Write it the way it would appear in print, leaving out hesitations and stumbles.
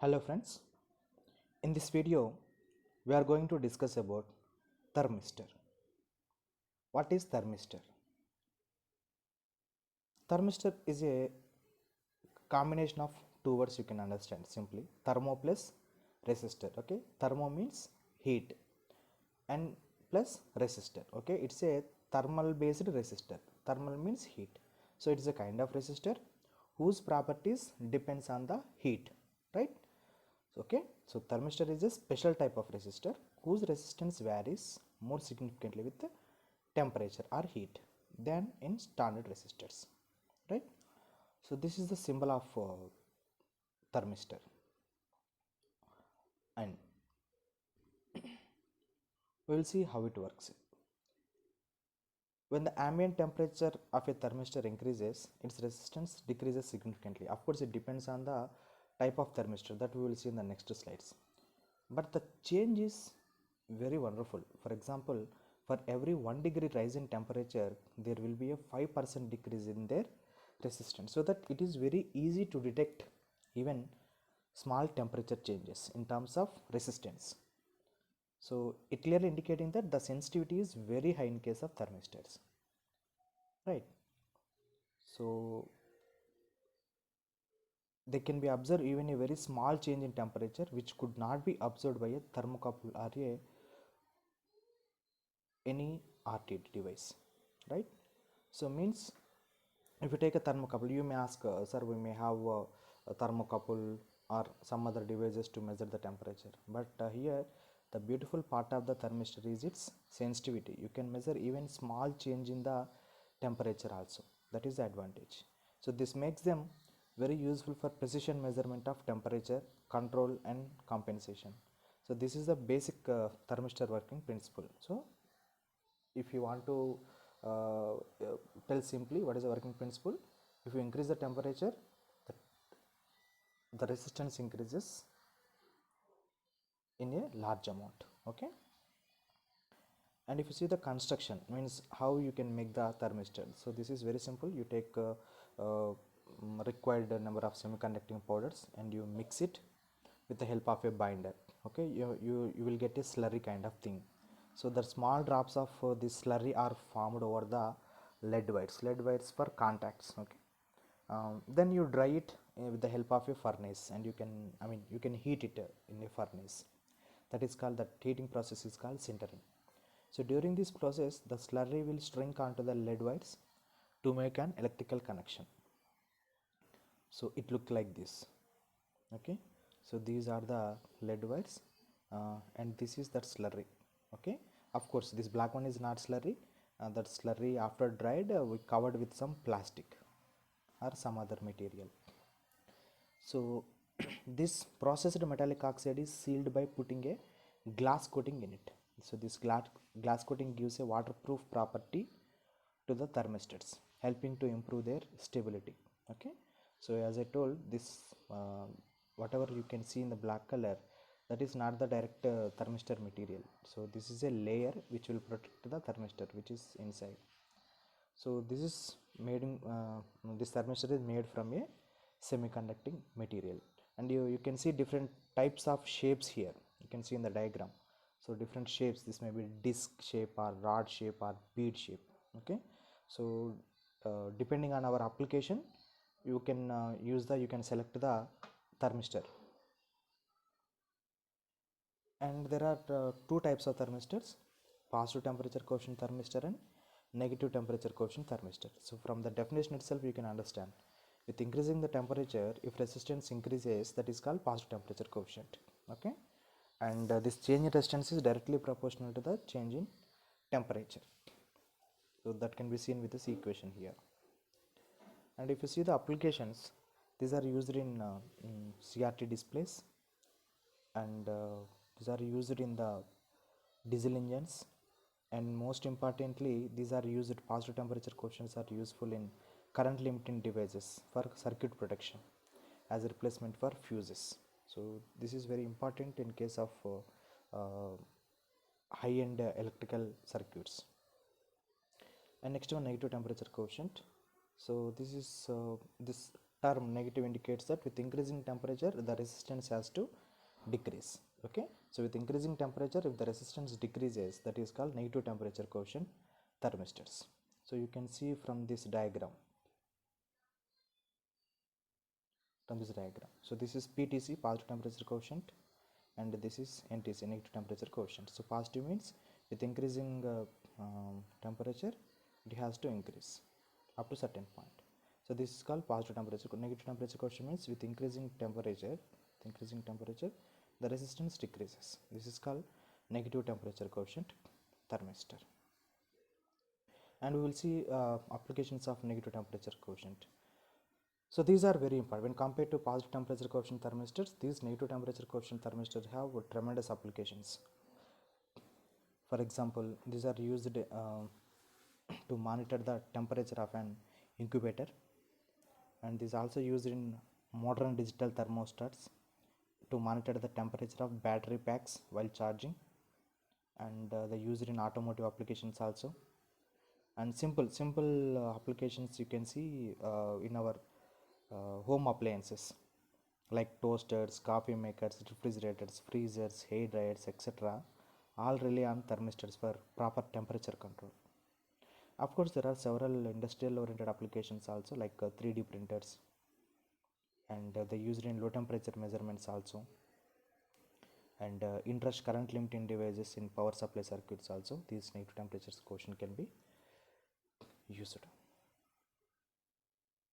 Hello friends, in this video we are going to discuss about thermistor. What is thermistor? Thermistor is a combination of two words you can understand simply, thermo plus resistor. Okay, thermo means heat and plus resistor. Okay, it's a thermal based resistor. Thermal means heat, so it's a kind of resistor whose properties depends on the heat, right? Okay, so thermistor is a special type of resistor whose resistance varies more significantly with the temperature or heat than in standard resistors, right? So this is the symbol of thermistor, and we will see how it works. When the ambient temperature of a thermistor increases, its resistance decreases significantly. Of course, it depends on the type of thermistor that we will see in the next slides, but the change is very wonderful. For example, for every 1 degree rise in temperature, there will be a 5% decrease in their resistance, so that it is very easy to detect even small temperature changes in terms of resistance. So it clearly indicating that the sensitivity is very high in case of thermistors, right? So they can be observed even a very small change in temperature which could not be observed by a thermocouple or any RTD device, right? So means if you take a thermocouple, you may ask, sir, we may have a thermocouple or some other devices to measure the temperature, but here the beautiful part of the thermistor is its sensitivity. You can measure even small change in the temperature also. That is the advantage. So this makes them very useful for precision measurement of temperature control and compensation. So this is the basic thermistor working principle. So if you want to tell simply what is the working principle, if you increase the temperature, the resistance increases in a large amount. Okay, and if you see the construction, means how you can make the thermistor. So this is very simple. You take required number of semiconducting powders and you mix it with the help of a binder. Okay, you will get a slurry kind of thing. So the small drops of this slurry are formed over the lead wires for contacts. Okay, then you dry it with the help of a furnace, and you can, you can heat it in a furnace. That is called, the heating process is called sintering. So during this process, the slurry will shrink onto the lead wires to make an electrical connection. So it look like this. Okay, so these are the lead wires, and this is that slurry. Okay, of course this black one is not slurry. That slurry after dried, we covered with some plastic or some other material. So this processed metallic oxide is sealed by putting a glass coating in it. So this glass coating gives a waterproof property to the thermistors, helping to improve their stability. Okay, so as I told, this whatever you can see in the black color, that is not the direct thermistor material. So this is a layer which will protect the thermistor which is inside. So this is made in this thermistor is made from a semiconducting material, and you can see different types of shapes here. You can see in the diagram. So different shapes, this may be disc shape or rod shape or bead shape. Okay, so depending on our application, you can you can select the thermistor. And there are two types of thermistors: positive temperature coefficient thermistor and negative temperature coefficient thermistor. So from the definition itself you can understand, with increasing the temperature, if resistance increases, that is called positive temperature coefficient. Okay, and this change in resistance is directly proportional to the change in temperature. So that can be seen with this equation here. And if you see the applications, these are used in CRT displays, and these are used in the diesel engines, and most importantly these are used, positive temperature coefficients are useful in current limiting devices for circuit protection as a replacement for fuses. So this is very important in case of high-end electrical circuits. And next one, negative temperature coefficient. So this is this term negative indicates that with increasing temperature the resistance has to decrease. Okay, so with increasing temperature, if the resistance decreases, that is called negative temperature coefficient thermistors. So you can see from this diagram, so this is PTC, positive temperature coefficient, and this is NTC, negative temperature coefficient. So positive means with increasing temperature it has to increase up to certain point. So this is called positive temperature. Negative temperature coefficient means with increasing temperature, the resistance decreases. This is called negative temperature coefficient thermistor. And we will see applications of negative temperature coefficient. So these are very important when compared to positive temperature coefficient thermistors. These negative temperature coefficient thermistors have tremendous applications. For example, these are used to monitor the temperature of an incubator, and this is also used in modern digital thermostats to monitor the temperature of battery packs while charging, and they used in automotive applications also, and simple applications you can see in our home appliances like toasters, coffee makers, refrigerators, freezers, hair dryers, etc. all rely on thermistors for proper temperature control. Of course, there are several industrial oriented applications also, like 3D printers, and they used in low temperature measurements also, and interest current limiting devices in power supply circuits also. These negative temperature quotient can be used.